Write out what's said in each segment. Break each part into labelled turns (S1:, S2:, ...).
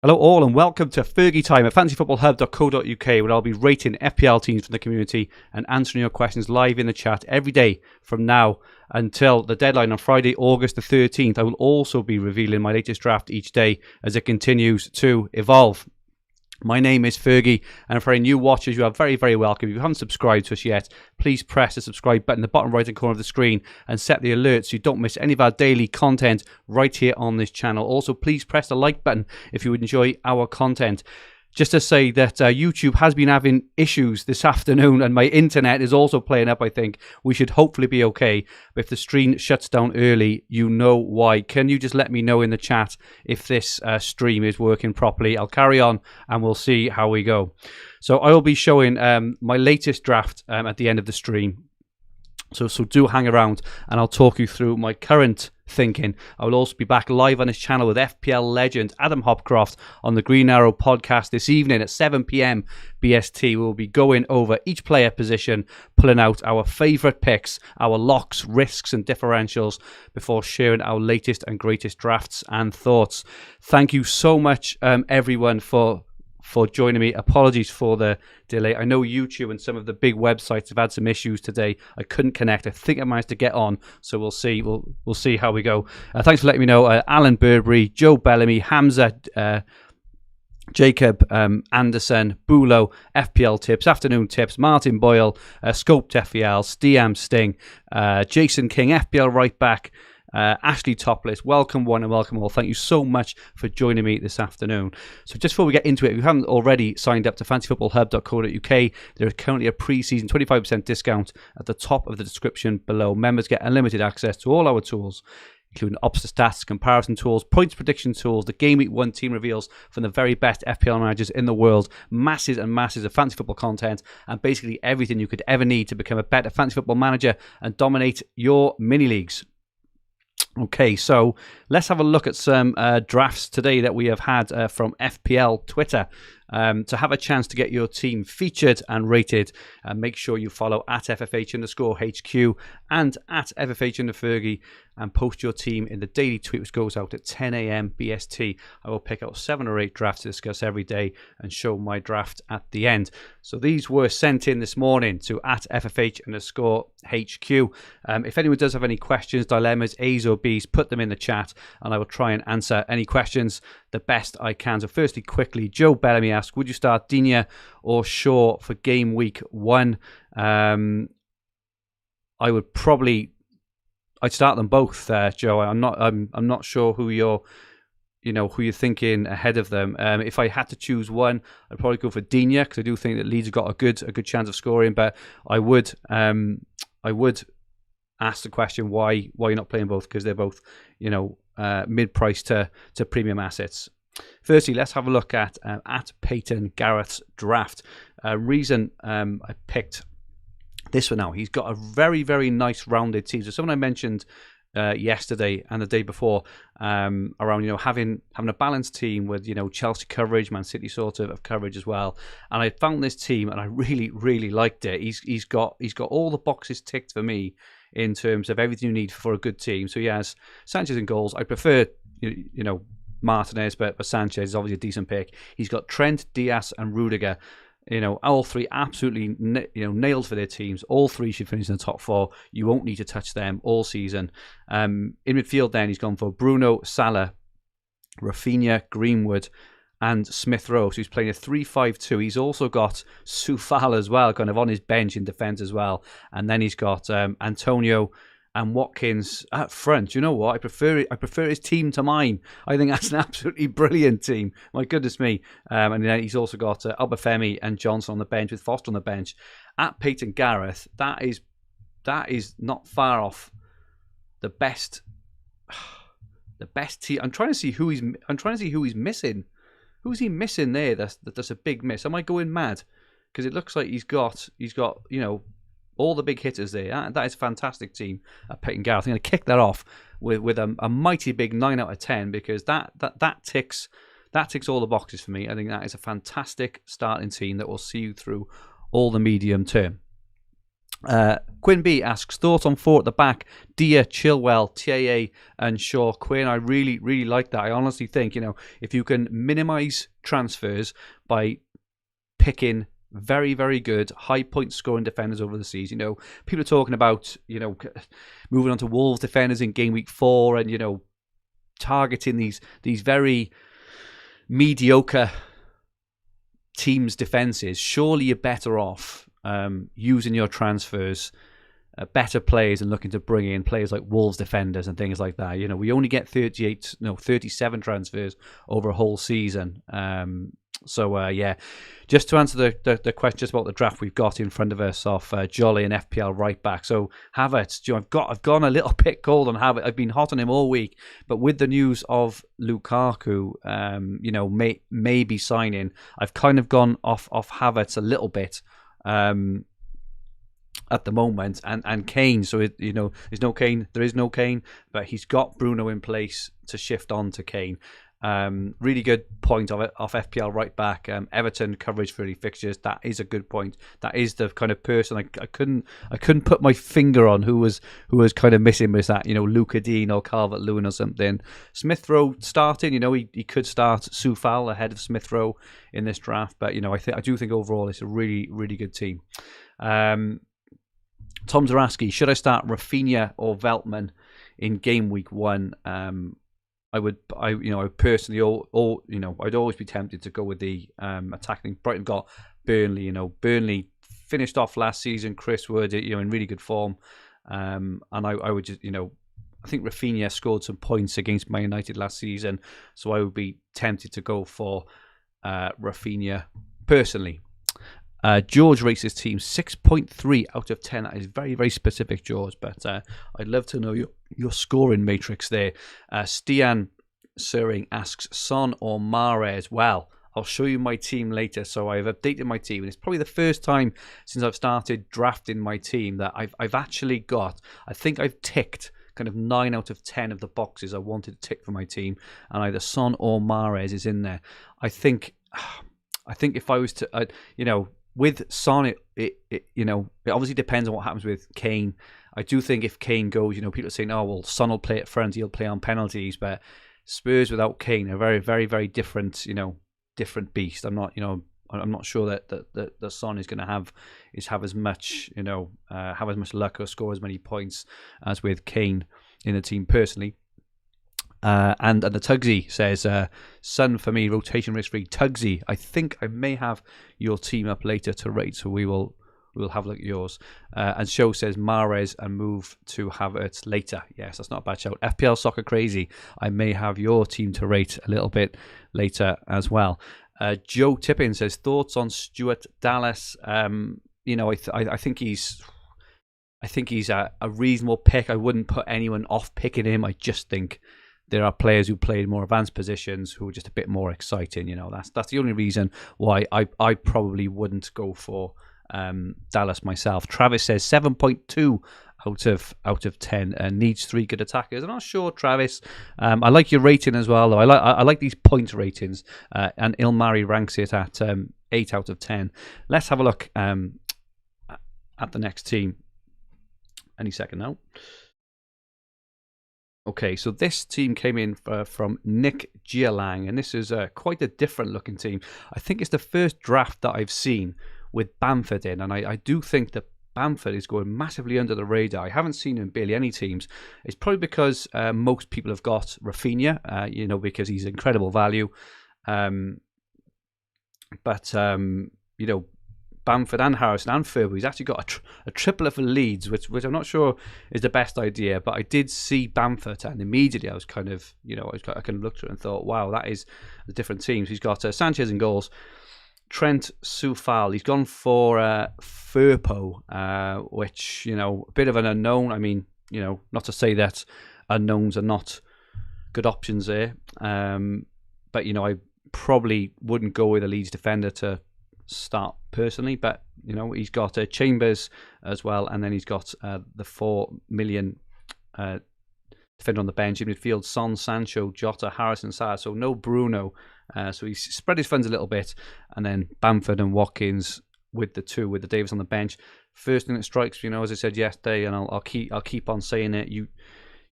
S1: Hello all and welcome to Fergie Time at fantasyfootballhub.co.uk, where I'll be rating FPL teams from the community and answering your questions live in the chat every day from now until the deadline on Friday, August the 13th. I will also be revealing my latest draft each day as it continues to evolve. My name is Fergie, and for any new watchers, you are very, very welcome. If you haven't subscribed to us yet, please press the subscribe button in the bottom right-hand corner of the screen and set the alerts so you don't miss any of our daily content right here on this channel. Also, please press the like button if you would enjoy our content. Just to say that YouTube has been having issues this afternoon and my internet is also playing up, I think. We should hopefully be okay. But if the stream shuts down early, you know why. Can you just let me know in the chat if this stream is working properly? I'll carry on and we'll see how we go. So I will be showing my latest draft at the end of the stream. So do hang around and I'll talk you through my current thinking. I will also be back live on this channel with FPL legend Adam Hopcroft on the Green Arrow podcast this evening at 7 p.m. BST. We will be going over each player position, pulling out our favourite picks, our locks, risks and differentials before sharing our latest and greatest drafts and thoughts. Thank you so much everyone for joining me. Apologies for the delay. I know YouTube and some of the big websites have had some issues today. I couldn't connect. I think I managed to get on, so we'll see. We'll see how we go. Thanks for letting me know. Alan Burberry, Joe Bellamy, Hamza, Jacob Anderson, Bulo, FPL Tips, Afternoon Tips, Martin Boyle, Scoped FPL, Stiam Sting, Jason King, FPL Right Back, Ashley Topless. Welcome one and welcome all. Thank you so much for joining me this afternoon. So just before we get into it, if you haven't already signed up to fantasyfootballhub.co.uk, there is currently a pre-season 25% discount at the top of the description below. Members get unlimited access to all our tools, including ops to stats, comparison tools, points prediction tools, the Game Week 1 team reveals from the very best FPL managers in the world, masses and masses of fantasy football content, and basically everything you could ever need to become a better fantasy football manager and dominate your mini-leagues. Okay, so let's have a look at some drafts today that we have had from FPL Twitter. To have a chance to get your team featured and rated, make sure you follow at FFH_HQ and at FFH_Fergie and post your team in the daily tweet, which goes out at 10 a.m. BST. I will pick out 7 or 8 drafts to discuss every day and show my draft at the end. So these were sent in this morning to at FFH_HQ. If anyone does have any questions, dilemmas, A's or B's, put them in the chat and I will try and answer any questions the best I can. So firstly, quickly, Joe Bellamy asked, would you start Digne or Shaw for game week 1? I'd start them both, Joe. I'm not sure who you're thinking ahead of them. If I had to choose one, I'd probably go for Digne because I do think that Leeds have got a good chance of scoring. But I would ask the question why you're not playing both, because they're both mid-price to premium assets. Firstly, let's have a look at Peyton Garrett's draft. Reason I picked this one now, he's got a very, very nice rounded team. So someone I mentioned yesterday and the day before around having a balanced team with Chelsea coverage, Man City sort of coverage as well. And I found this team and I really, really liked it. He's got all the boxes ticked for me in terms of everything you need for a good team. So he has Sanchez in goals. I prefer Martinez, but Sanchez is obviously a decent pick. He's got Trent, Diaz, and Rudiger. All three absolutely nailed for their teams. All three should finish in the top 4. You won't need to touch them all season. In midfield, then he's gone for Bruno, Salah, Rafinha, Greenwood, and Smith Rowe. So he's playing a 3-5-2. He's also got Soufal as well, kind of on his bench in defence as well. And then he's got Antonio and Watkins at front. You know what? I prefer his team to mine. I think that's an absolutely brilliant team. My goodness me. And then he's also got Obafemi and Johnson on the bench with Foster on the bench. At Peyton Garrett, that is not far off the best team. I'm trying to see who he's missing. Who's he missing there? That's a big miss. Am I going mad? Because it looks like he's got all the big hitters there. That is a fantastic team at Peyton Garrett. I'm going to kick that off with a mighty big 9 out of 10 because that ticks all the boxes for me. I think that is a fantastic starting team that will see you through all the medium term. Quinn B asks, thoughts on 4 at the back: Dia, Chilwell, TAA and Shaw. Quinn, I really, really like that. I honestly think, if you can minimise transfers by picking very, very good high point scoring defenders over the season. People are talking about, moving on to Wolves defenders in game week 4 and, targeting these very mediocre teams' defenses. Surely you're better off using your transfers, better players, and looking to bring in players like Wolves defenders and things like that. We only get 37 transfers over a whole season. Just to answer the question just about the draft we've got in front of us off Jolly and FPL right back. So Havertz, I've gone a little bit cold on Havertz. I've been hot on him all week, but with the news of Lukaku, maybe signing, I've kind of gone off Havertz a little bit at the moment, and Kane. So there's no Kane. There is no Kane, but he's got Bruno in place to shift on to Kane. Really good point of it off FPL right back. Everton coverage for early fixtures. That is a good point. That is the kind of person I couldn't put my finger on who was kind of missing. Was that Luca Dean or Calvert-Lewin or something? Smith Rowe starting. he could start Soufal ahead of Smith Rowe in this draft, but I do think overall it's a really, really good team. Tom Zaraski, should I start Rafinha or Veltman in game week 1? I personally, I'd always be tempted to go with the attacking. Brighton got Burnley. Burnley finished off last season. Chris Wood, in really good form, and I would just, I think Rafinha scored some points against Man United last season, so I would be tempted to go for Rafinha personally. George rates his team 6.3 out of 10. That is very, very specific, George, but I'd love to know your scoring matrix there. Stian Suring asks, Son or Mahrez? Well, I'll show you my team later. So I've updated my team, and it's probably the first time since I've started drafting my team that I've actually got, I think I've ticked kind of 9 out of 10 of the boxes I wanted to tick for my team, and either Son or Mahrez is in there. I think if I was to, with Son, it obviously depends on what happens with Kane. I do think if Kane goes, people are saying, oh, well, Son will play at front, he'll play on penalties, but Spurs without Kane are very, very, very different, different beast. I'm not sure that Son is going to have as much, have as much luck or score as many points as with Kane in the team personally. And the Tugsy says, Son for me, rotation risk free. Tugsy, I think I may have your team up later to rate, so we'll have a look at yours. And Show says Mahrez and move to Havertz later. Yes, that's not a bad shout. FPL Soccer Crazy, I may have your team to rate a little bit later as well. Joe Tippin says, thoughts on Stuart Dallas? I think he's a reasonable pick. I wouldn't put anyone off picking him. I just think there are players who play in more advanced positions who are just a bit more exciting. That's the only reason why I probably wouldn't go for Dallas myself. Travis says 7.2 out of 10 needs 3 good attackers. I'm not sure, Travis. I like your rating as well, though. I like these point ratings, and Ilmari ranks it at 8 out of 10. Let's have a look at the next team. Any second now. Okay, so this team came in from Nick Gialang, and this is quite a different looking team. I think it's the first draft that I've seen with Bamford in, and I do think that Bamford is going massively under the radar. I haven't seen him in barely any teams. It's probably because most people have got Rafinha, because he's incredible value. But Bamford and Harrison and Fergi, he's actually got a triplet for Leeds, which I'm not sure is the best idea. But I did see Bamford, and immediately I was kind of, I kind of looked at it and thought, wow, that is the different teams. He's got Sanchez in goals, Trent, Soufal. He's gone for Firpo, which, a bit of an unknown. I mean, not to say that unknowns are not good options there. But, I probably wouldn't go with a Leeds defender to start personally, but he's got Chambers as well, and then he's got the 4 million defender on the bench in midfield: Son, Sancho, Jota, Harrison, Sarr. So no Bruno, so he's spread his funds a little bit, and then Bamford and Watkins with the Davis on the bench. first thing that strikes me, as I said yesterday, and I'll keep on saying it. You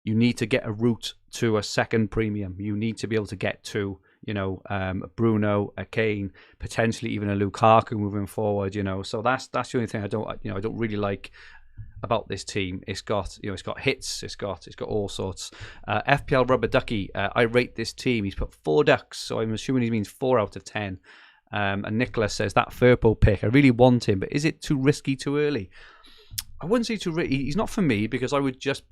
S1: need to get a route to a second premium. You need to be able to get to Bruno, a Kane, potentially even a Lukaku moving forward. So that's the only thing I don't really like about this team. It's got hits, it's got all sorts. FPL Rubber Ducky, I rate this team. He's put 4 ducks, so I'm assuming he means 4 out of 10. And Nicholas says that Firpo pick, I really want him, but is it too risky too early? I wouldn't say too risky. He's not for me, because I would just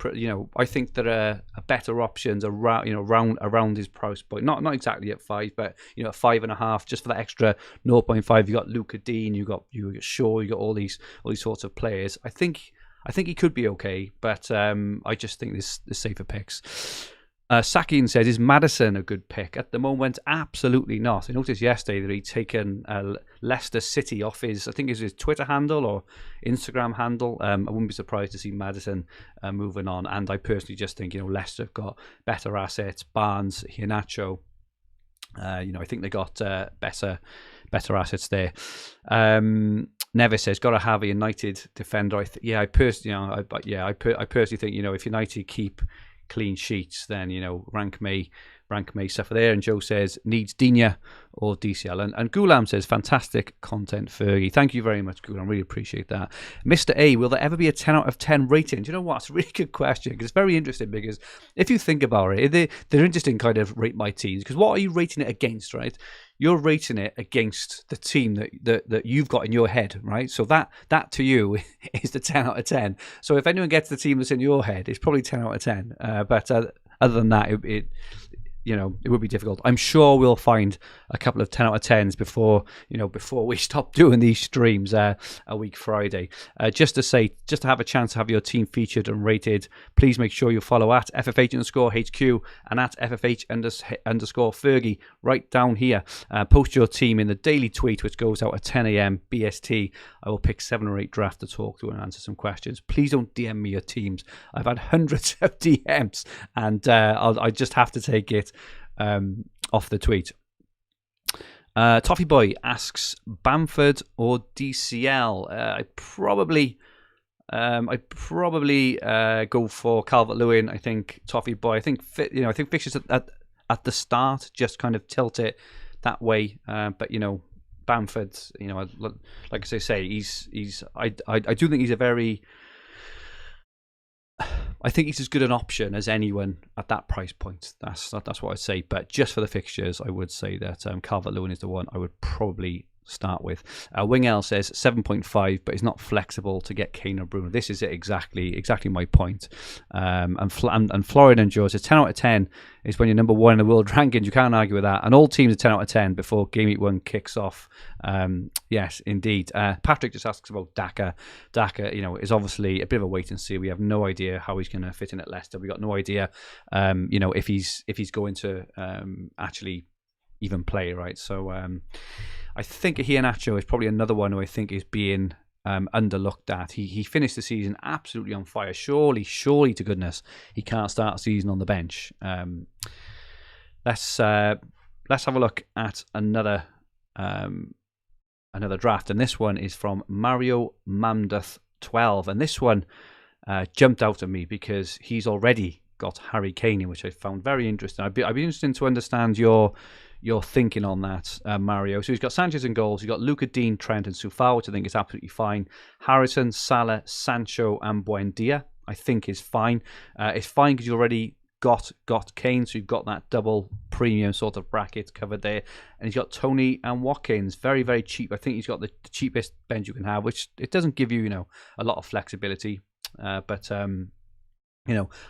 S1: I think there are better options around his price point. Not exactly at 5, but at 5.5, just for that extra 0.5. You got Luca Dean, you got Shaw, you got all these sorts of players. I think he could be okay, but I just think there's safer picks. Sakin said, is Maddison a good pick? At the moment, absolutely not. I noticed yesterday that he'd taken Leicester City off his Twitter handle or Instagram handle. I wouldn't be surprised to see Maddison moving on. And I personally just think, Leicester have got better assets. Barnes, Iheanacho. I think they got better assets there. Nevis says, got to have a United defender. I personally think, if United keep clean sheets, then rank may suffer there. And Joe says needs Digne or DCL. And Gulam says fantastic content, Fergie. Thank you very much, Gulam. Really appreciate that. Mr. A, will there ever be a 10 out of 10 rating? Do you know what? It's a really good question, because it's very interesting, because if you think about it, they're interesting kind of rate my teams, because what are you rating it against, right? You're rating it against the team that you've got in your head, right? So that to you is the 10 out of 10. So if anyone gets the team that's in your head, it's probably 10 out of 10. But other than that, it would be difficult. I'm sure we'll find a couple of 10 out of 10s before we stop doing these streams a week Friday. Just to have a chance to have your team featured and rated, please make sure you follow at FFH_HQ and at FFH_Fergie right down here. Post your team in the daily tweet, which goes out at 10 a.m. BST. I will pick 7 or 8 drafts to talk to and answer some questions. Please don't DM me your teams. I've had hundreds of DMs, and I just have to take it off the tweet. Toffee Boy asks, Bamford or DCL? I'd probably go for Calvert-Lewin. I think Toffee Boy. I think fixtures at the start just kind of tilt it that way. But Bamford. Like I say, he's. I do think he's a very. I think he's as good an option as anyone at that price point. That's what I'd say. But just for the fixtures, I would say that Calvert-Lewin is the one I would probably start with. Wing L says 7.5, but he's not flexible to get Kane or Bruno. This is it exactly my point. And Florida and Joe says 10 out of 10 is when you're number 1 in the world rankings. You can't argue with that. And all teams are 10 out of 10 before Game Week 1 kicks off. Yes, indeed. Patrick just asks about Daka. Daka, is obviously a bit of a wait and see. We have no idea how he's going to fit in at Leicester. We got no idea, if he's going to actually even play, right? So I think Iheanacho is probably another one who I think is being underlooked at. He finished the season absolutely on fire. Surely to goodness, he can't start the season on the bench. Let's have a look at another draft, and this one is from Mario Mamduth 12, and this one jumped out at me because he's already got Harry Kane in, which I found very interesting. I'd be interested to understand your thinking on that, Mario. So he's got Sanchez in goals. He's got Luca Dean, Trent, and Soufal, which I think is absolutely fine. Harrison, Salah, Sancho, and Buendia, I think is fine. It's fine because you already got Kane, so you've got that double premium sort of bracket covered there. And he's got Tony and Watkins, very, very cheap. I think he's got the cheapest bench you can have, which it doesn't give you, a lot of flexibility. But I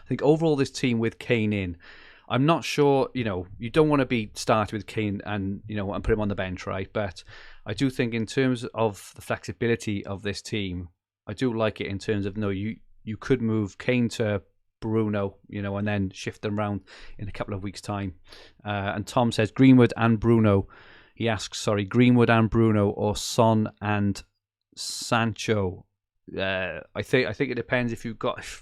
S1: think overall this team with Kane in, I'm not sure, you don't want to be started with Kane and put him on the bench, right? But I do think in terms of the flexibility of this team, I do like it in terms of, you could move Kane to Bruno, and then shift them around in a couple of weeks' time. And Tom says Greenwood and Bruno. He asks, Greenwood and Bruno or Son and Sancho. I think it depends if you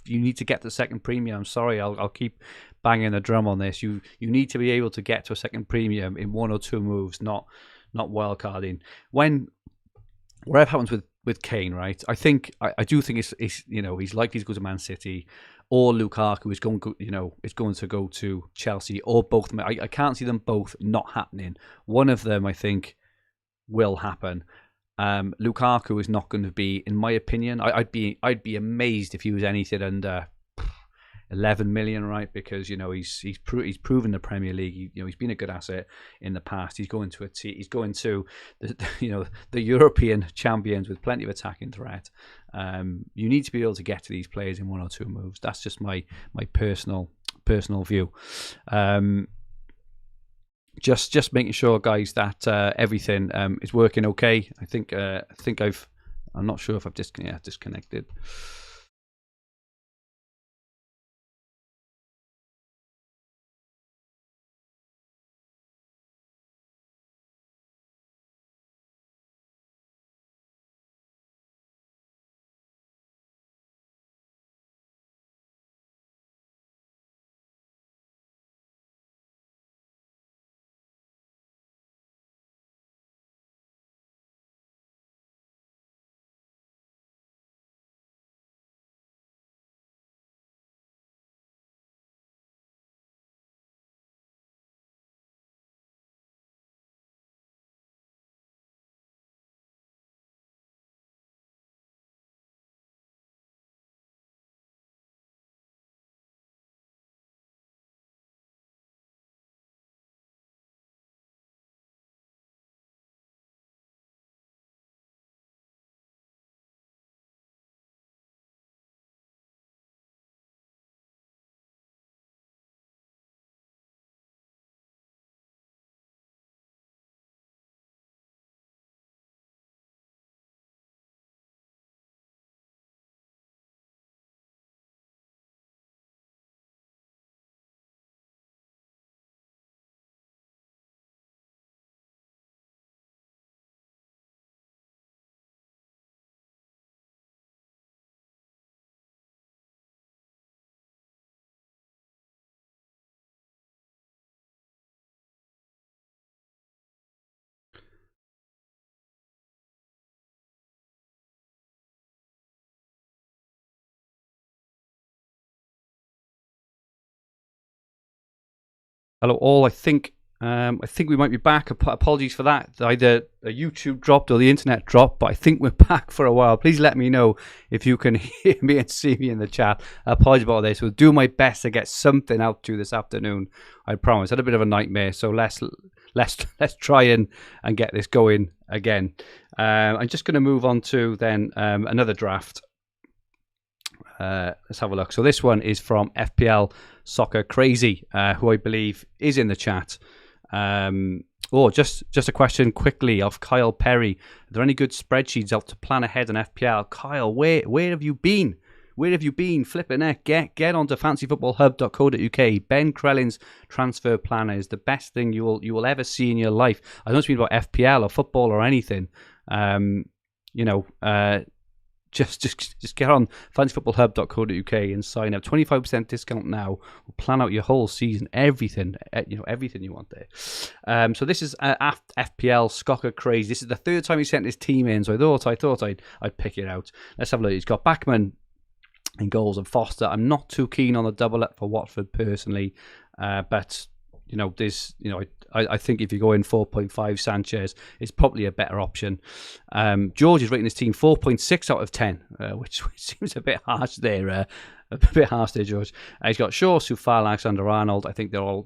S1: need to get the second premium. I'm sorry, I'll keep banging the drum on this. You need to be able to get to a second premium in 1 or 2 moves, not wildcarding. Whatever happens Kane, right? I do think it's he's likely to go to Man City, or Lukaku is going to go to Chelsea, or both. I can't see them both not happening. One of them, I think, will happen. Lukaku is not going to be, in my opinion. I'd be amazed if he was anything under 11 million, right? Because he's proven the Premier League. He's been a good asset in the past. He's going to the European champions with plenty of attacking threat. You need to be able to get to these players in 1 or 2 moves. That's just my personal view. Just making sure, guys, that everything is working okay. I'm not sure if I've disconnected. Hello, all. I think we might be back. Apologies for that. Either a YouTube dropped or the internet dropped, but I think we're back for a while. Please let me know if you can hear me and see me in the chat. Apologies about this. We'll do my best to get something out to you this afternoon. I promise. I had a bit of a nightmare, so let's try and get this going again. I'm just going to move on to then another draft. Let's have a look. So this one is from FPL Soccer Crazy, who I believe is in the chat. Just a question quickly of Kyle Perry. Are there any good spreadsheets out to plan ahead on FPL? Kyle, where have you been? Where have you been? Flipping heck, get onto fantasyfootballhub.co.uk. Ben Crellin's transfer planner is the best thing you will ever see in your life. I don't speak about FPL or football or anything. Just get on fantasyfootballhub.co.uk and sign up. 25% discount now. We'll plan out your whole season, everything you want there. So this is FPL Soccer Crazy. This is the third time he sent his team in, so I thought I'd pick it out. Let's have a look. He's got Backman in goals and Foster. I'm not too keen on the double up for Watford personally, but I think if you go in 4.5 Sanchez, it's probably a better option. George is rating his team 4.6 out of 10, which seems a bit harsh there. A bit harsh there, George. He's got Shaw, Soufal, Alexander-Arnold. I think they're all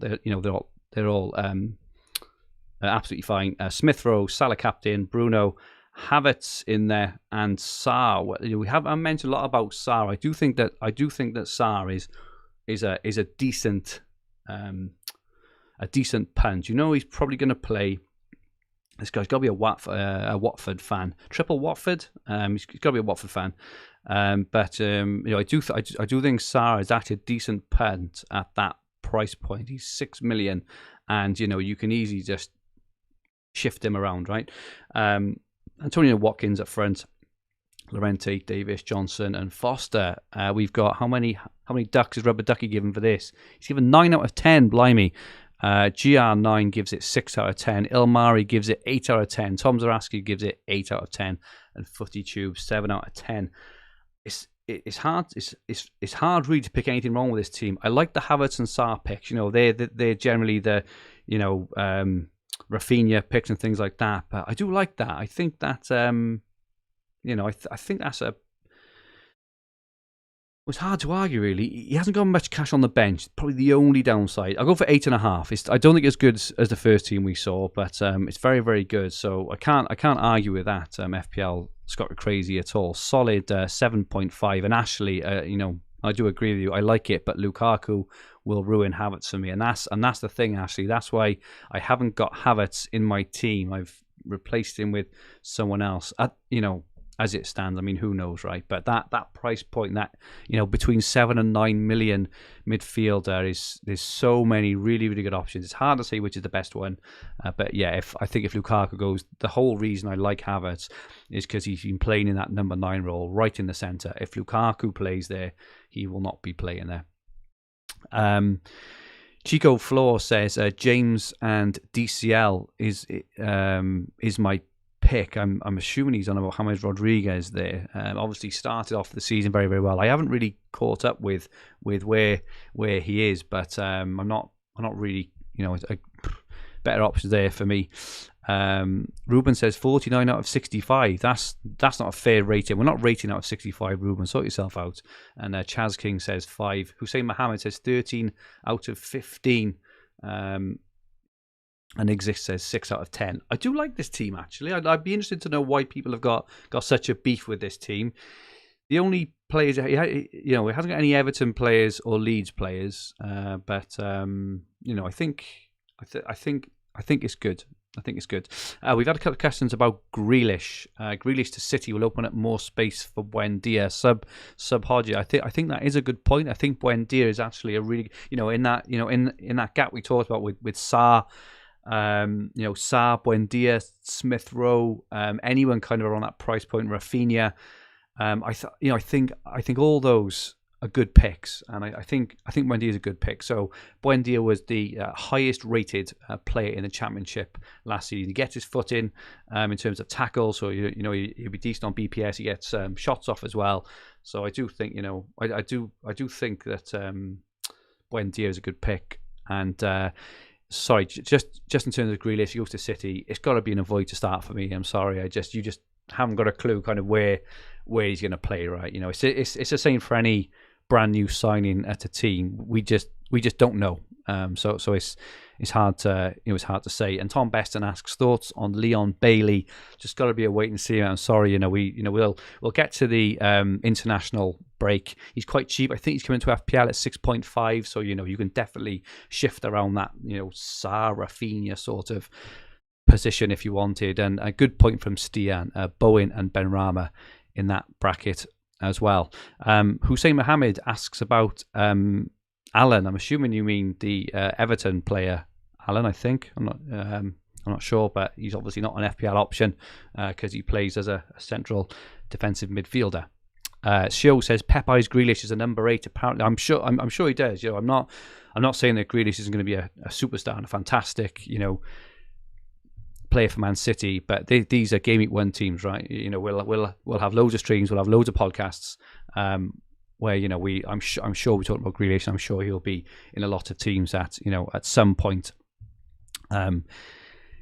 S1: absolutely fine. Smith Rowe, Salah captain, Bruno, Havertz in there, and Sarr. We haven't mentioned a lot about Sarr. I do think that Sarr is a decent. A decent punt. He's probably going to play. This guy's got to be a Watford fan. Triple Watford. He's got to be a Watford fan. I do think Sarr is actually a decent punt at that price point. He's 6 million, and you can easily just shift him around, right? Antonio Watkins up front. Llorente, Davis, Johnson, and Foster. We've got how many ducks is Rubber Ducky given for this? He's given 9 out of 10. Blimey. GR9 gives it 6 out of 10. Ilmari gives it 8 out of 10. Tom Zaraski gives it 8 out of 10. And FootyTube 7 out of 10. It's hard. It's hard really to pick anything wrong with this team. I like the Havertz and Sarr picks. They're generally the Rafinha picks and things like that. But I do like that. I think that I think that's a. It's hard to argue, really. He hasn't got much cash on the bench. Probably the only downside. I'll go for 8.5. I don't think it's good as the first team we saw, but it's very, very good. So I can't argue with that. FPL Scott crazy at all. Solid 7.5. And Ashley, I do agree with you. I like it, but Lukaku will ruin Havertz for me, and that's the thing, Ashley. That's why I haven't got Havertz in my team. I've replaced him with someone else. As it stands, I mean, who knows, right? But that price point, that between 7 and 9 million midfielder there's so many really, really good options. It's hard to say which is the best one, but yeah, I think if Lukaku goes, the whole reason I like Havertz is because he's been playing in that number 9 role, right in the centre. If Lukaku plays there, he will not be playing there. Chico Floor says James and DCL is my pick. I'm assuming he's on about James Rodriguez there. Obviously started off the season very, very well. I haven't really caught up with where he is, but I'm not really, better options there for me. Ruben says 49 out of 65. That's not a fair rating. We're not rating out of 65, Ruben. Sort yourself out. And Chaz King says 5. Hussein Mohammed says 13 out of 15. And Exist says 6 out of 10. I do like this team, actually. I'd be interested to know why people have got such a beef with this team. The only players, it hasn't got any Everton players or Leeds players, but I think it's good. I think it's good. We've had a couple of questions about Grealish. Grealish to City will open up more space for Buendia. Sub Hodge. I think that is a good point. I think Buendia is actually a really, in that gap we talked about with Sarr. Sarr, Buendia, Smith Rowe, anyone kind of around that price point, Rafinha. I think all those are good picks, and I think Buendia is a good pick. So Buendia was the highest rated player in the championship last season. He gets his foot in terms of tackles, so he'll be decent on BPS. He gets shots off as well. So I do think I do think that Buendia is a good pick. And sorry, just in terms of Grealish, he goes to City. It's got to be an avoid to start for me. I'm sorry, you just haven't got a clue kind of where he's going to play, right? It's the same for any brand new signing at a team. We just don't know. So it's hard to say. And Tom Beston asks thoughts on Leon Bailey. Just got to be a wait and see. I'm sorry, we'll get to the international break. He's quite cheap. I think he's coming to FPL at 6.5. So you can definitely shift around that Sarr, Rafinha sort of position if you wanted. And a good point from Stian, Bowen and Benrahma in that bracket as well. Hussein Mohammed asks about Alan. I'm assuming you mean the Everton player Alan. I think I'm not sure, but he's obviously not an FPL option because he plays as a central defensive midfielder. Shio says Pep eyes Grealish is a number 8. Apparently, I'm sure he does. I'm not saying that Grealish isn't going to be a superstar and a fantastic player for Man City, but these are Game Week 1 teams, right? We'll have loads of streams, we'll have loads of podcasts where I'm sure we talk about Grealish. I'm sure he'll be in a lot of teams at some point in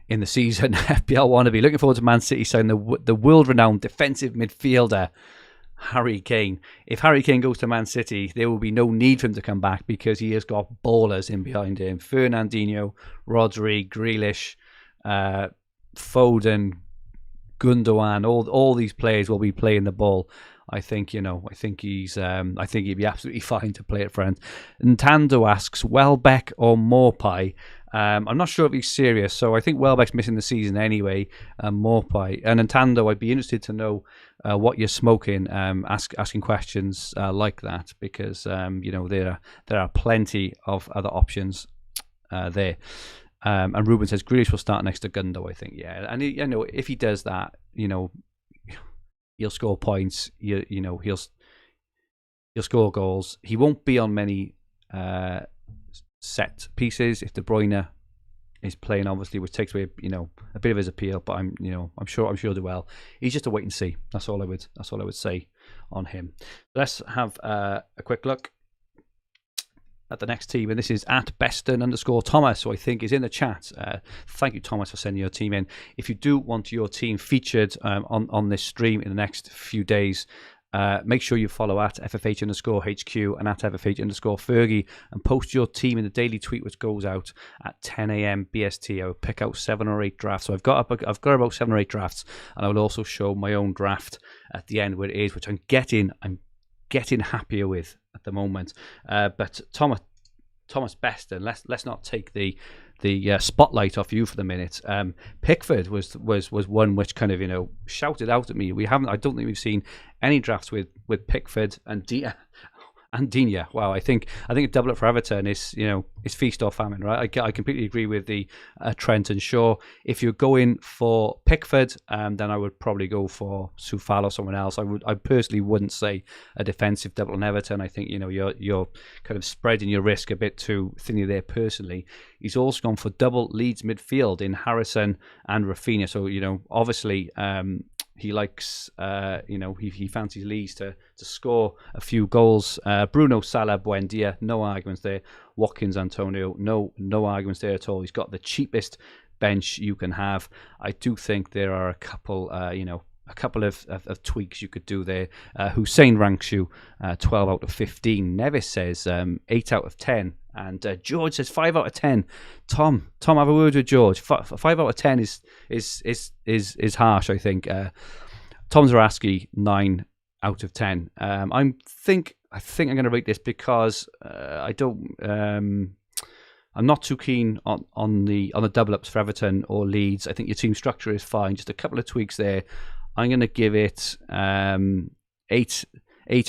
S1: the season. FPL wannabe looking forward to Man City signing the world-renowned defensive midfielder Harry Kane. If Harry Kane goes to Man City, there will be no need for him to come back because he has got ballers in behind him. Fernandinho, Rodri, Grealish, Foden, Gundogan, all these players will be playing the ball. I think he'd be absolutely fine to play at front. Ntando asks Welbeck or Morpie. I'm not sure if he's serious, so I think Welbeck's missing the season anyway. Morpie and Ntando, I'd be interested to know what you're smoking. Asking questions like that because there are plenty of other options there. And Ruben says Grealish will start next to Gundo. I think, yeah, and if he does that, he'll score points. He'll score goals. He won't be on many set pieces. If De Bruyne is playing, obviously, which takes away a bit of his appeal, but I'm sure he'll do well. He's just a wait and see. That's all I would say on him. Let's have a quick look at the next team, and this is at Beston_Thomas, who I think is in the chat. Thank you, Thomas, for sending your team in. If you do want your team featured on this stream in the next few days, make sure you follow at FFH_HQ and at FFH_Fergi and post your team in the daily tweet, which goes out at 10 a.m. BST. I will pick out 7 or 8 drafts. So I've got about 7 or 8 drafts, and I will also show my own draft at the end where it is, which I'm getting happier with at the moment. But Thomas Beston, let's not take the spotlight off you for the minute. Pickford was one which kind of shouted out at me. I don't think we've seen any drafts with Pickford and Digne. Wow, I think a double up for Everton is feast or famine, right? I completely agree with the Trent and Shaw. If you're going for Pickford, then I would probably go for Soufal or someone else. I personally wouldn't say a defensive double on Everton. I think you're kind of spreading your risk a bit too thinly there personally. He's also gone for double Leeds midfield in Harrison and Rafinha. So obviously. He likes, he fancies Leeds to score a few goals. Bruno, Salah, Buendia, no arguments there. Watkins, Antonio, no arguments there at all. He's got the cheapest bench you can have. I do think there are a couple, a couple of tweaks you could do there. Hussein ranks you 12 out of 15. Nevis says 8 out of 10. And George says 5 out of 10. Tom, have a word with George. 5 out of 10 is harsh, I think. Tom Zaraski 9 out of 10. I think I'm going to rate this because I'm not too keen on the double ups for Everton or Leeds. I think your team structure is fine. Just a couple of tweaks there. I'm going to give it 8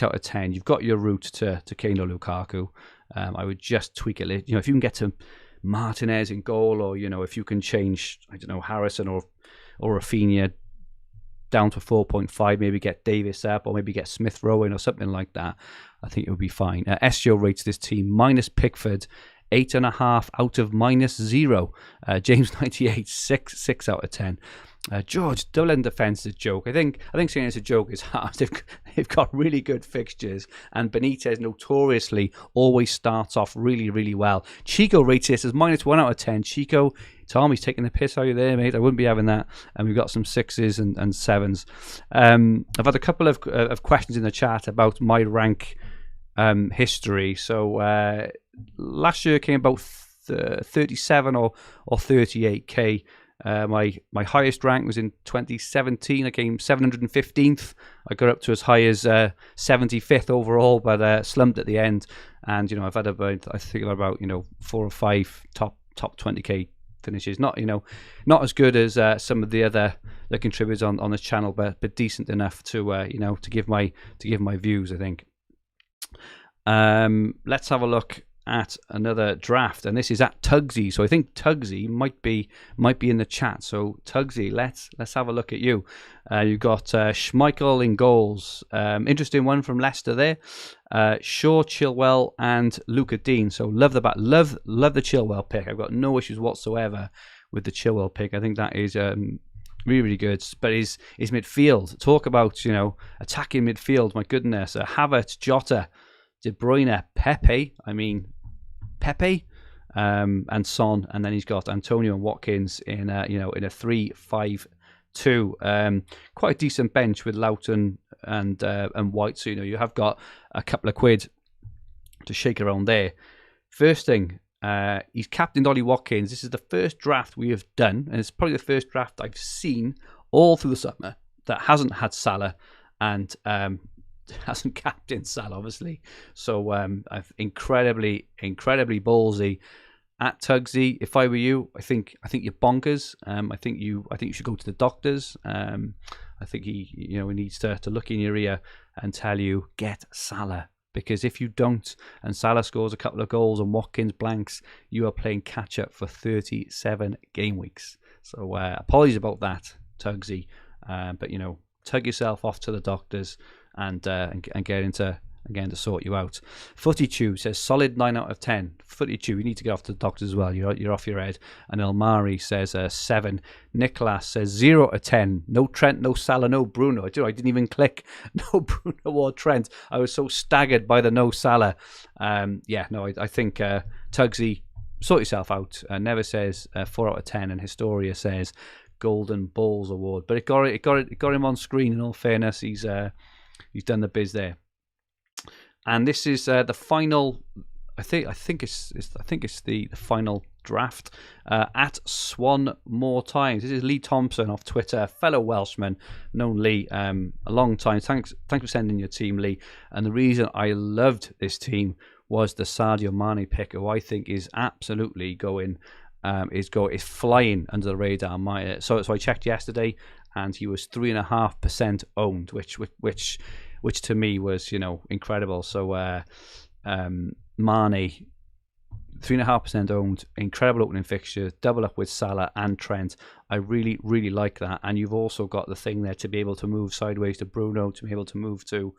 S1: out of 10. You've got your route to Kane or Lukaku. I would just tweak it. If you can get to Martinez in goal, or if you can change, Harrison or Rafinha down to 4.5, maybe get Davis up, or maybe get Smith Rowe in or something like that, I think it would be fine. SGO rates this team minus Pickford 8.5 out of -0. James 98 6 out of 10. George, double end defense is a joke. I think saying it's a joke is hard. They've got really good fixtures, and Benitez notoriously always starts off really, really well. Chico rates this as -1 out of 10. Chico, Tommy's taking the piss out of you there, mate. I wouldn't be having that. And we've got some 6s and 7s. I've had a couple of questions in the chat about my rank history. So last year came about 37 or 38k. My highest rank was in 2017. I came 715th. I got up to as high as 75th overall, but slumped at the end. And I've had about 4 or 5 top 20k finishes. Not as good as some of the other contributors on this channel, but decent enough to give my views, I think. Let's have a look at another draft, and this is at Tugsy. So I think Tugsy might be in the chat. So Tugsy, let's have a look at you. You got Schmeichel in goals. Interesting one from Leicester there. Shaw, Chilwell, and Luca Dean. So love the the Chilwell pick. I've got no issues whatsoever with the Chilwell pick. I think that is really, really good. But his midfield. Talk about attacking midfield. My goodness, Havertz, Jota, De Bruyne, Pepe, and Son, and then he's got Antonio and Watkins in a 3-5-2. Quite a decent bench with Loughton and White. So you have got a couple of quid to shake around there. First thing, he's captained Ollie Watkins. This is the first draft we have done, and it's probably the first draft I've seen all through the summer that hasn't had Salah and hasn't captained Salah, obviously. So I've incredibly ballsy at Tugsy. If I were you, I think you're bonkers. I think you should go to the doctors. I think he needs to look in your ear and tell you, get Salah. Because if you don't, and Salah scores a couple of goals and Watkins blanks, you are playing catch up for 37 game weeks. So apologies about that, Tugsy. But tug yourself off to the doctors and get into again to sort you out. Footy Chew says solid 9 out of 10. Footy Chew, you need to get off to the doctors as well. You're off your head. And Elmari says 7. Nicholas says 0 out of 10. No Trent, no Salah, no Bruno. I didn't even click no Bruno or Trent. I was so staggered by the no Salah. I think Tugsy, sort yourself out. Never says 4 out of 10, and Historia says Golden Balls Award. But it got him on screen. In all fairness, he's done the biz there. And this is the final. I think it's the final draft at Swan More Times. This is Lee Thompson off Twitter, fellow Welshman, known Lee a long time. Thanks for sending your team, Lee. And the reason I loved this team was the Sadio Mane pick, who I think is absolutely is flying under the radar. So I checked yesterday, and he was 3.5% owned, which to me was incredible. So Mane, 3.5% owned, incredible opening fixture, double up with Salah and Trent. I really, really like that. And you've also got the thing there to be able to move sideways to Bruno, to be able to move to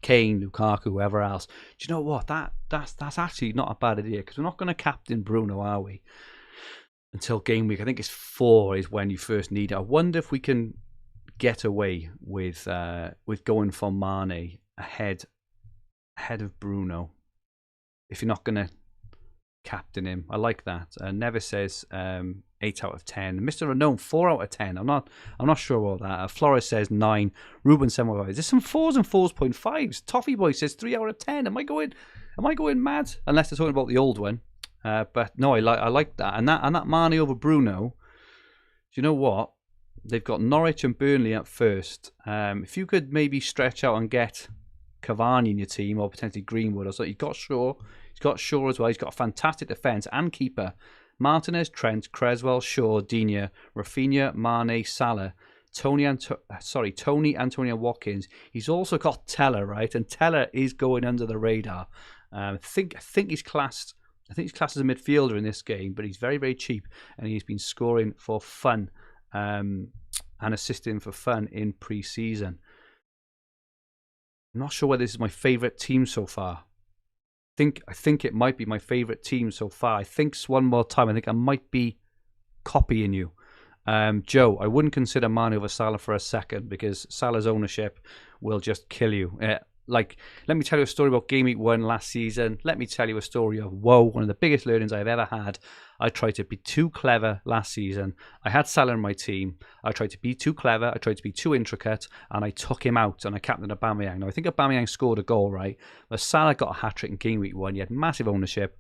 S1: Kane, Lukaku, whoever else. Do you know what? That's actually not a bad idea, because we're not going to captain Bruno, are we? Until game week. I think it's 4 is when you first need it. I wonder if we can get away with going for Mane ahead of Bruno if you're not going to captain him. I like that. Never says 8 out of 10. Mr. Unknown 4 out of 10. I'm not sure about that. Flores says 9. Ruben 7.5. There's some 4s and 4.5s. Toffee Boy says 3 out of 10. Am I going mad? Unless they're talking about the old one. But no, I like that. And that Mane over Bruno. Do you know what? They've got Norwich and Burnley at first. If you could maybe stretch out and get Cavani in your team, or potentially Greenwood or so. You've got Shaw. He's got Shaw as well. He's got a fantastic defence and keeper. Martinez, Trent, Creswell, Shaw, Digne, Rafinha, Mane, Salah, Tony, Antonio, Watkins. He's also got Teller, right? And Teller is going under the radar. I think he's classed. I think he's classed as a midfielder in this game, but he's very, very cheap, and he's been scoring for fun and assisting for fun in pre-season. I'm not sure whether this is my favourite team so far. I think it might be my favourite team so far. I think one more time. I think I might be copying you. Joe, I wouldn't consider Mane over Salah for a second, because Salah's ownership will just kill you. Let me tell you a story about Game Week 1 last season. Let me tell you a story of woe, one of the biggest learnings I've ever had. I tried to be too clever last season. I had Salah in my team. I tried to be too clever. I tried to be too intricate, and I took him out, and I captained Aubameyang. Now, I think Aubameyang scored a goal, right? But Salah got a hat-trick in Game Week 1. He had massive ownership.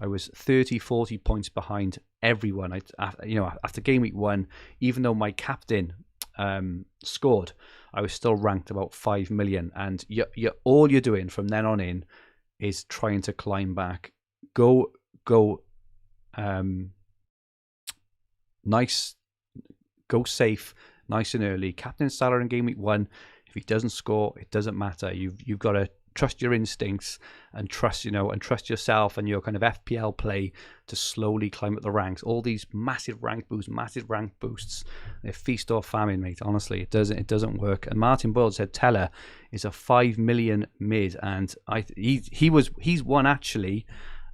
S1: I was 30, 40 points behind everyone. After Game Week 1, even though my captain scored, I was still ranked about 5 million, and all you're doing from then on in is trying to climb back. Go nice, go safe, nice and early. Captain Salah in Game Week 1. If he doesn't score, it doesn't matter. You've got to trust your instincts and trust yourself and your kind of FPL play to slowly climb up the ranks. All these massive rank boosts, they're feast or famine, mate. Honestly, it doesn't work. And Martin Boyle said Teller is a 5 million mid, and he's one actually.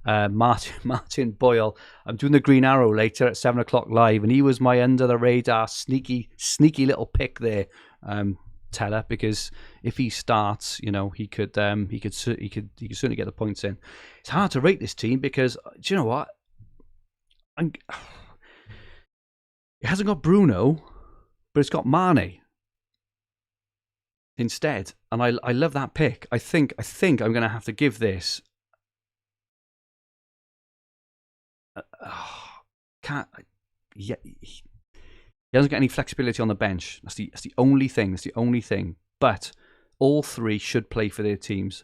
S1: Martin Boyle. I'm doing the Green Arrow later at 7:00 live, and he was my under the radar sneaky little pick there. Teller, because if he starts, he could certainly get the points in. It's hard to rate this team because do you know what? It hasn't got Bruno, but it's got Mane instead, and I love that pick. I think I'm going to have to give this. He doesn't get any flexibility on the bench. That's the only thing. But all three should play for their teams.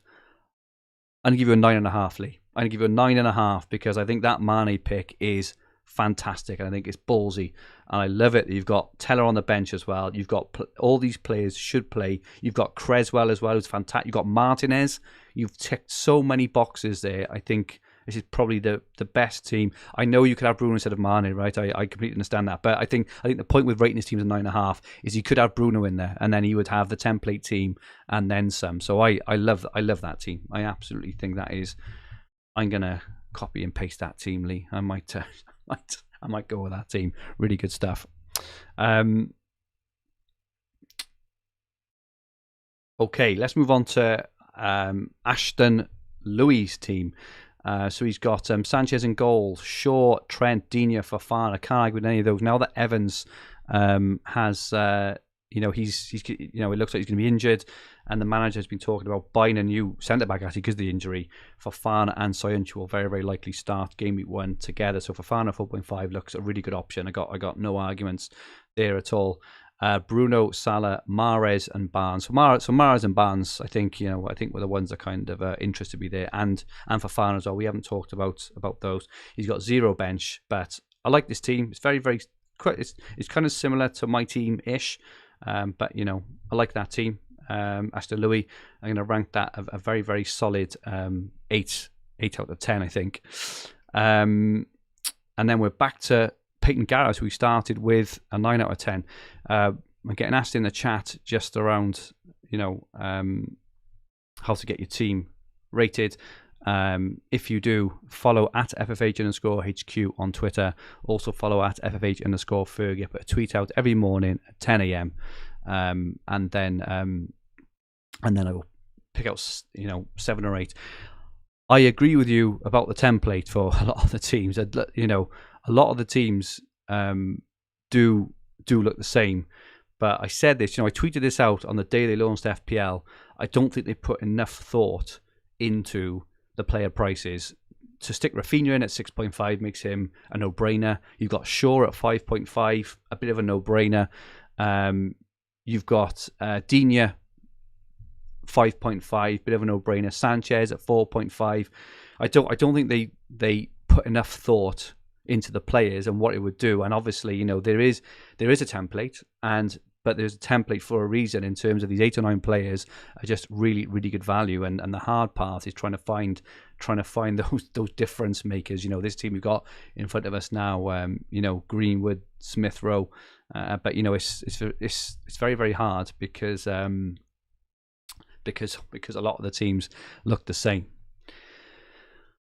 S1: I'm going to give you a 9.5, Lee. I'm going to give you a 9.5 because I think that Mane pick is fantastic. And I think it's ballsy. And I love it that you've got Teller on the bench as well. You've got all these players should play. You've got Creswell as well, who's fantastic. You've got Martinez. You've ticked so many boxes there. I think This is probably the best team. I know you could have Bruno instead of Mane, right? I completely understand that. But I think the point with rating this team as 9.5 is you could have Bruno in there, and then he would have the template team and then some. So I love that team. I absolutely think that is. I'm gonna copy and paste that team, Lee. I might go with that team. Really good stuff. Okay, let's move on to Ashton Louis' team. So he's got Sanchez in goal, Shaw, Trent, Digne, Fofana. Can't argue with any of those. Now that Evans has, he's it looks like he's going to be injured, and the manager has been talking about buying a new centre back actually because of the injury. Fofana and Soyuncu will very, very likely start game week 1 together. So Fofana 4.5 looks a really good option. I got no arguments there at all. Bruno, Salah, Mahrez, and Barnes. So Mahrez and Barnes, I think were the ones that kind of interest to be there, and Fofana as well. We haven't talked about those. He's got 0 bench, but I like this team. It's very, very it's kind of similar to my team ish, but I like that team. Ashton Louis, I'm going to rank that a very, very solid 8 out of 10, I think. And then we're back to Peyton Garrett, who we started with a 9 out of 10. I'm getting asked in the chat just around, how to get your team rated. If you do, follow at FFH_HQ on Twitter. Also follow at FFH_Fergi. I put a tweet out every morning at 10 a.m. And then I will pick out 7 or 8. I agree with you about the template for a lot of the teams. A lot of the teams do look the same. But I said this, I tweeted this out on the day they launched FPL. I don't think they put enough thought into the player prices. To stick Rafinha in at 6.5 makes him a no-brainer. You've got Shaw at 5.5, a bit of a no-brainer. You've got Digne 5.5, bit of a no-brainer. Sanchez at 4.5. I don't think they put enough thought into the players and what it would do. And obviously, there is a template, but there's a template for a reason in terms of these 8 or 9 players are just really, really good value. And the hard part is trying to find those difference makers. This team we've got in front of us now, Greenwood, Smith Rowe, but it's very, very hard because a lot of the teams look the same.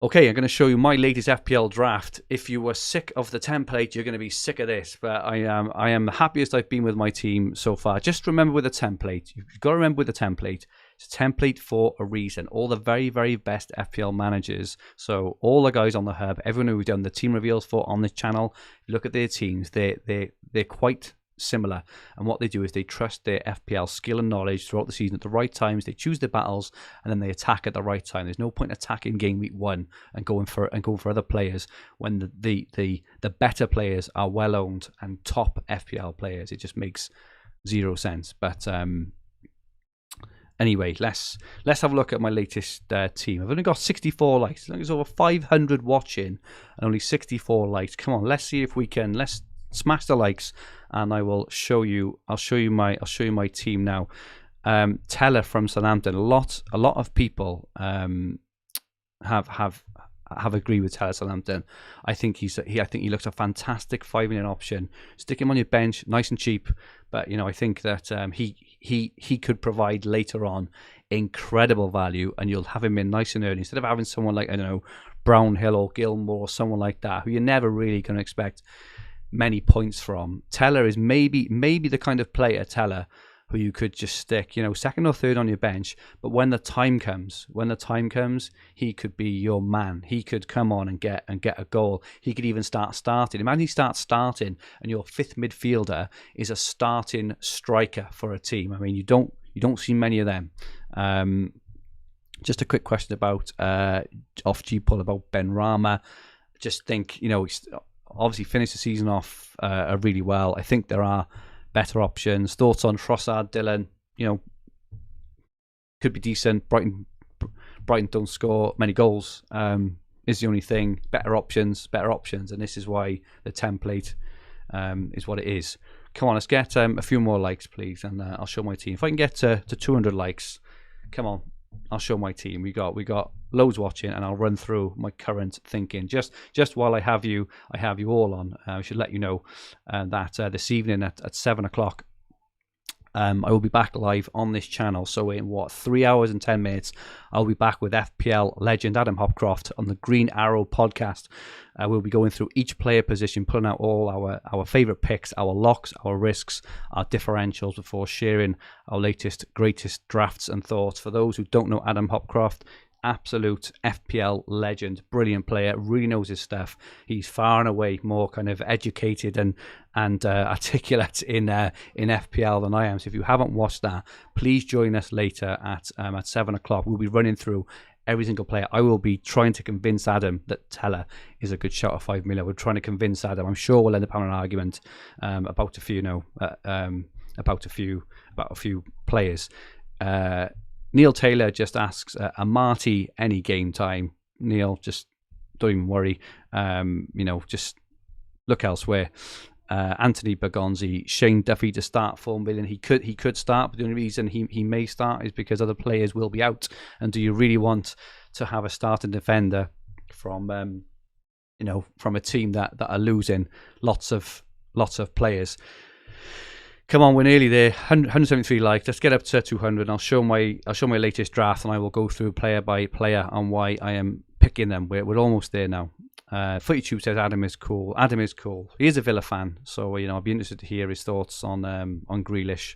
S1: Okay, I'm going to show you my latest FPL draft. If you were sick of the template, you're going to be sick of this. But I am the happiest I've been with my team so far. Just remember with the template, you've got to remember with the template, it's a template for a reason. All the very, very best FPL managers, so all the guys on the hub, everyone who we've done the team reveals for on this channel, look at their teams. They're quite similar, and what they do is they trust their FPL skill and knowledge throughout the season at the right times. They choose their battles and then they attack at the right time. There's no point attacking game week 1 and going for other players when the better players are well owned and top FPL players. It just makes 0 sense. But anyway, let's have a look at my latest team. I've only got 64 likes. There's over 500 watching and only 64 likes. Come on, let's see if we can. Let's smash the likes, and I will show you. I'll show you my team now. Teller from Southampton. A lot of people have agreed with Teller Southampton. I think he looks a fantastic 5-minute option. Stick him on your bench, nice and cheap. But I think that he could provide later on incredible value, and you'll have him in nice and early instead of having someone like Brownhill or Gilmore or someone like that who you're never really going to expect many points from. Teller is maybe the kind of player, Teller, who you could just stick, second or third on your bench. But when the time comes, he could be your man. He could come on and get a goal. He could even start starting. Imagine he starts starting, and your 5th midfielder is a starting striker for a team. I mean, you don't see many of them. Just a quick question about off G Pull about Ben Rama. Just think, he's obviously finished the season off really well. I think there are better options. Thoughts on Trossard, Dylan? Could be decent. Brighton don't score many goals. Is the only thing. Better options, and this is why the template is what it is. Come on, let's get a few more likes, please, and I'll show my team. If I can get to 200 likes, come on. team. We got loads watching, and I'll run through my current thinking. Just while I have you all on. I should let you know that this evening at 7:00. I will be back live on this channel. So in 3 hours and 10 minutes, I'll be back with FPL legend Adam Hopcroft on the Green Arrow podcast. We'll be going through each player position, pulling out all our favourite picks, our locks, our risks, our differentials before sharing our latest, greatest drafts and thoughts. For those who don't know Adam Hopcroft, absolute FPL legend, brilliant player, really knows his stuff. He's far and away more kind of educated and articulate in FPL than I am. So if you haven't watched that, please join us later at 7:00. We'll be running through every single player. I will be trying to convince Adam that Teller is a good shot of 5 million. We're trying to convince Adam. I'm sure we'll end up having an argument about a few players. Neil Taylor just asks, a Marty any game time? Neil, just don't even worry. Just look elsewhere. Anthony Bergonzi, Shane Duffy to start 4 million. He could start, but the only reason he may start is because other players will be out. And do you really want to have a starting defender from a team that are losing lots of players? Come on, we're nearly there. 173 likes. Let's get up to 200. I'll show my latest draft, and I will go through player by player on why I am picking them. We're almost there now. FootyTube says Adam is cool. Adam is cool. He is a Villa fan, so I'll be interested to hear his thoughts on Grealish.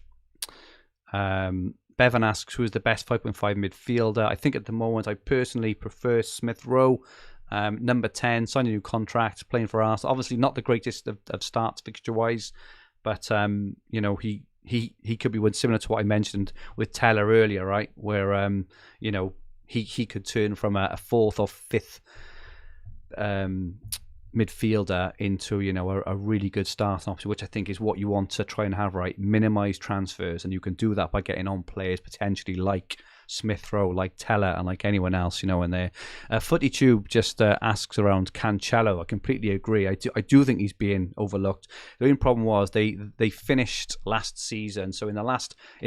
S1: Bevan asks, who is the best 5.5 midfielder? I think at the moment I personally prefer Smith Rowe. Number 10, signed a new contract, playing for Arsenal. Obviously not the greatest of starts fixture wise. But he could be one similar to what I mentioned with Teller earlier, right? Where he could turn from a fourth or fifth midfielder into a really good starting option, which I think is what you want to try and have, right? Minimize transfers, and you can do that by getting on players potentially like Smith Rowe, like Teller, and like anyone else, in there. FootyTube just asks around Cancelo. I completely agree. I do think he's being overlooked. The only problem was they finished last season, so in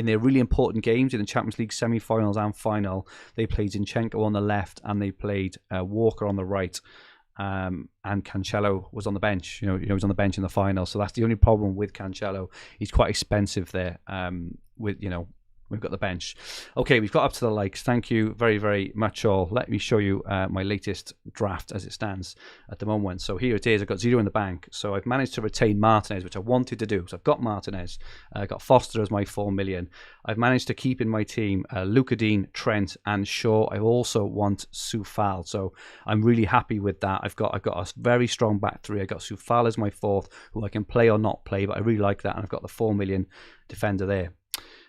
S1: their really important games in the Champions League semi-finals and final, they played Zinchenko on the left and they played Walker on the right. And Cancelo was on the bench. He was on the bench in the final, so that's the only problem with Cancelo. He's quite expensive there. We've got the bench. Okay, we've got up to the likes. Thank you very, very much all. Let me show you my latest draft as it stands at the moment. So here it is. I've got 0 in the bank. So I've managed to retain Martinez, which I wanted to do. So I've got Martinez. I got Foster as my 4 million. I've managed to keep in my team Luka Dean, Trent, and Shaw. I also want Soufal. So I'm really happy with that. I've got a very strong back three. I got Soufal as my 4th, who I can play or not play, but I really like that. And I've got the 4 million defender there.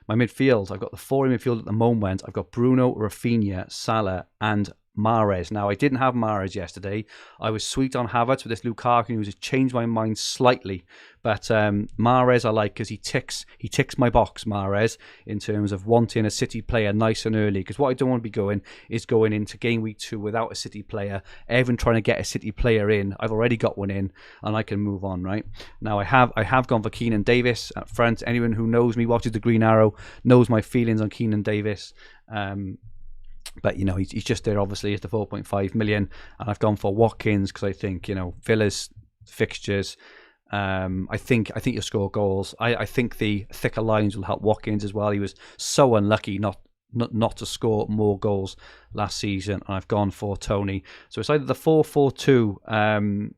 S1: My midfield, I've got the 4 in midfield at the moment. I've got Bruno, Rafinha, Salah, and Mahrez. Now, I didn't have Mahrez yesterday. I was sweet on Havertz with this Lukaku news. It changed my mind slightly. But Mahrez I like because he ticks my box, Mahrez, in terms of wanting a City player nice and early. Because what I don't want to be going into game week 2 without a City player. Everyone trying to get a City player in. I've already got one in and I can move on, right? Now, I have gone for Keenan Davis at front. Anyone who knows me, watches the Green Arrow, knows my feelings on Keenan Davis. But he's just there obviously as the 4.5 million, and I've gone for Watkins because I think Villa's fixtures. I think you'll score goals. I think the thicker lines will help Watkins as well. He was so unlucky not to score more goals last season, and I've gone for Tony. So it's either the 4-4-2.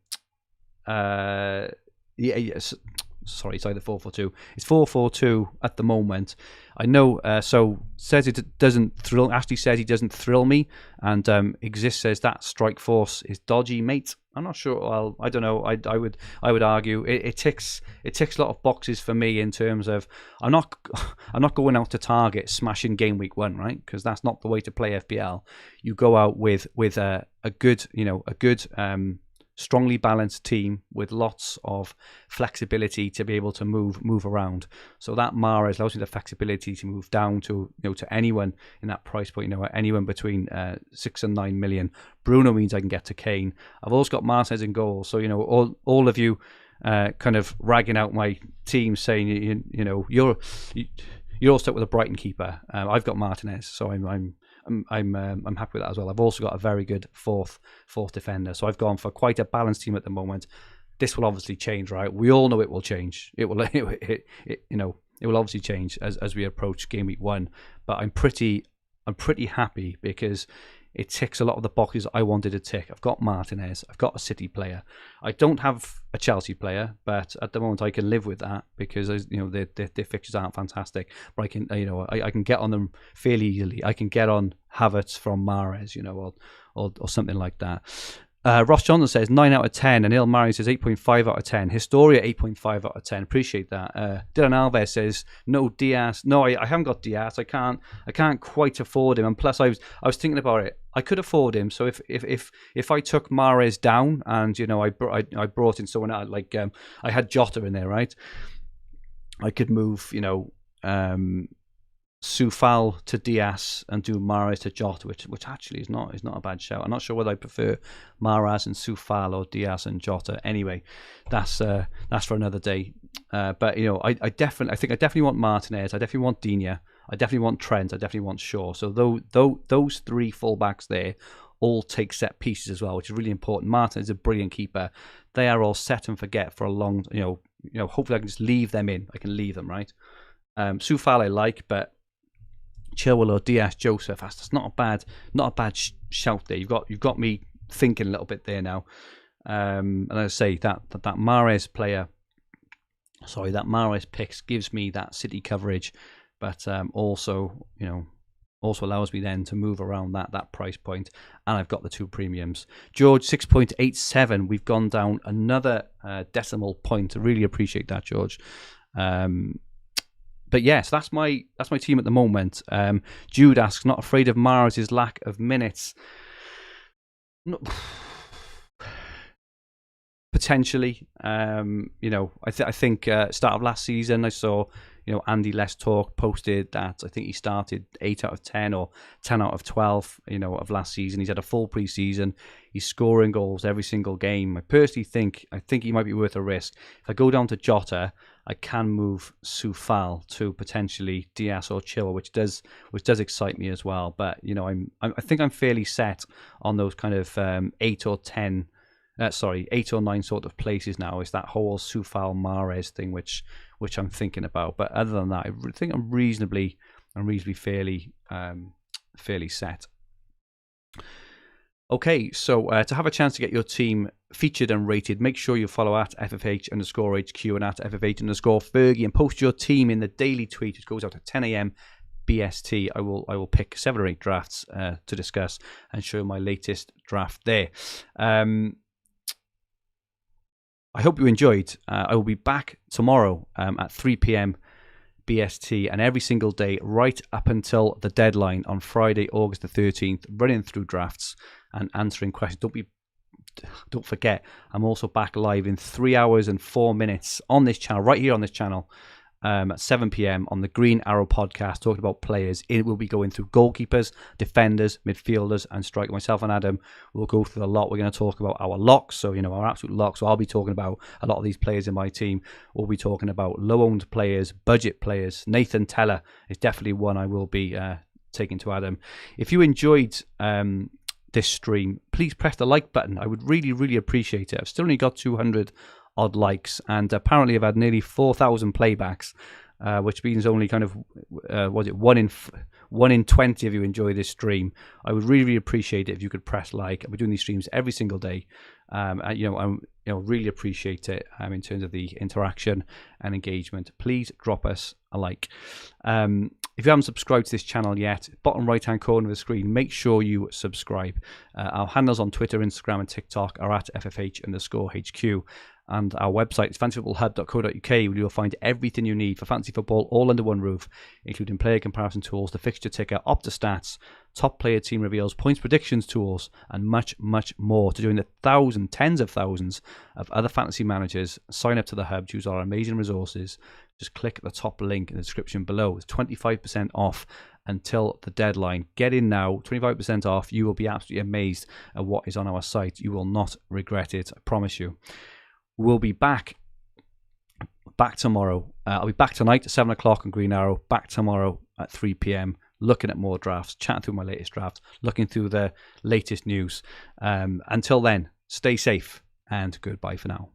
S1: Sorry, it's either 4-4-2. It's 4-4-2 at the moment. I know. So says it doesn't thrill. Ashley says he doesn't thrill me, and Exist says that strike force is dodgy, mate. I'm not sure. Well, I don't know. I would argue it ticks a lot of boxes for me in terms of I'm not going out to target smashing game week 1, right? Because that's not the way to play FPL. You go out with a good strongly balanced team with lots of flexibility to be able to move around. So that Mahrez allows me the flexibility to move down to to anyone in that price point. Anyone between 6 and 9 million. Bruno means I can get to Kane. I've also got Martinez in goal. So all of you kind of ragging out my team, saying you're all stuck with a Brighton keeper. I've got Martinez, so I'm I'm happy with that as well. I've also got a very good fourth defender, so I've gone for quite a balanced team at the moment. This will obviously change, right? We all know it will change. It will, it will obviously change as we approach game week 1. But I'm pretty happy because it ticks a lot of the boxes I wanted to tick. I've got Martinez. I've got a City player. I don't have a Chelsea player, but at the moment I can live with that because their fixtures aren't fantastic. But I can I can get on them fairly easily. I can get on Havertz from Mahrez, or something like that. Ross Johnson says 9 out of 10, and Il Mari says 8.5 out of 10. Historia 8.5 out of 10. Appreciate that. Dylan Alves says no Diaz. No, I haven't got Diaz. I can't quite afford him. And plus, I was thinking about it. I could afford him. So if I took Mahrez down and I brought in someone out like I had Jota in there, right? I could move Soufal to Diaz and do Mahrez to Jota, which actually is not a bad shout. I'm not sure whether I prefer Mahrez and Soufal or Diaz and Jota. Anyway, that's for another day. But I definitely want Martinez. I definitely want Digne. I definitely want Trent. I definitely want Shaw. So those 3 fullbacks there all take set pieces as well, which is really important. Martinez is a brilliant keeper. They are all set and forget for a long. Hopefully I can just leave them in. I can leave them right. Soufal I like, but Chilwell or Diaz, Joseph, that's not a bad shout there. You've got me thinking a little bit there now. And as I say, that Mahrez picks gives me that City coverage, but also allows me then to move around that price point. And I've got the 2 premiums. George 6.87. We've gone down another decimal point. I really appreciate that, George. But yes, that's my team at the moment. Jude asks, not afraid of Mahrez's lack of minutes? No, potentially. I think start of last season I saw Andy Let's Talk posted that I think he started 8 out of 10 or 10 out of 12 of last season. He's had a full pre-season. He's scoring goals every single game. I personally think he might be worth a risk. If I go down to Jota, I can move Soufal to potentially Diaz or Chilwell, which does excite me as well. But I think I'm fairly set on those kind of 8 or 9 sort of places now. It's that whole Soufal Mahrez thing which I'm thinking about. But other than that, I think I'm reasonably fairly set. Okay, so to have a chance to get your team featured and rated, make sure you follow at FFH_HQ and at FFH_Fergi and post your team in the daily tweet. It goes out at 10 a.m. BST. I will pick 7 or 8 drafts to discuss and show my latest draft there. I hope you enjoyed. I will be back tomorrow at 3 p.m. BST and every single day right up until the deadline on Friday, August the 13th, running through drafts and answering questions. Don't forget, I'm also back live in 3 hours and 4 minutes on this channel, right here on this channel, at 7 p.m. on the Green Arrow podcast, talking about players. It will be going through goalkeepers, defenders, midfielders, and striker. Myself and Adam will go through a lot. We're going to talk about our locks, so our absolute locks. So I'll be talking about a lot of these players in my team. We'll be talking about low-owned players, budget players. Nathan Teller is definitely one I will be taking to Adam. If you enjoyed this stream, please press the like button. I would really, really appreciate it. I've still only got 200 odd likes, and apparently I've had nearly 4,000 playbacks, which means only kind of was it 1 in 20 of you enjoy this stream. I would really, really appreciate it if you could press like. I'll be doing these streams every single day. I really appreciate it in terms of the interaction and engagement. Please drop us a like. If you haven't subscribed to this channel yet, bottom right hand corner of the screen, make sure you subscribe. Our handles on Twitter, Instagram and TikTok are at FFH_HQ. And our website is fantasyfootballhub.co.uk, where you'll find everything you need for fantasy football all under one roof, including player comparison tools, the fixture ticker, Opta stats, top player team reveals, points predictions tools, and much, much more. To join the tens of thousands of other fantasy managers, sign up to the hub, choose our amazing resources. Just click the top link in the description below. It's 25% off until the deadline. Get in now, 25% off. You will be absolutely amazed at what is on our site. You will not regret it, I promise you. We'll be back tomorrow. I'll be back tonight at 7 o'clock on Green Arrow, back tomorrow at 3 p.m. looking at more drafts, chatting through my latest drafts, looking through the latest news. Until then, stay safe and goodbye for now.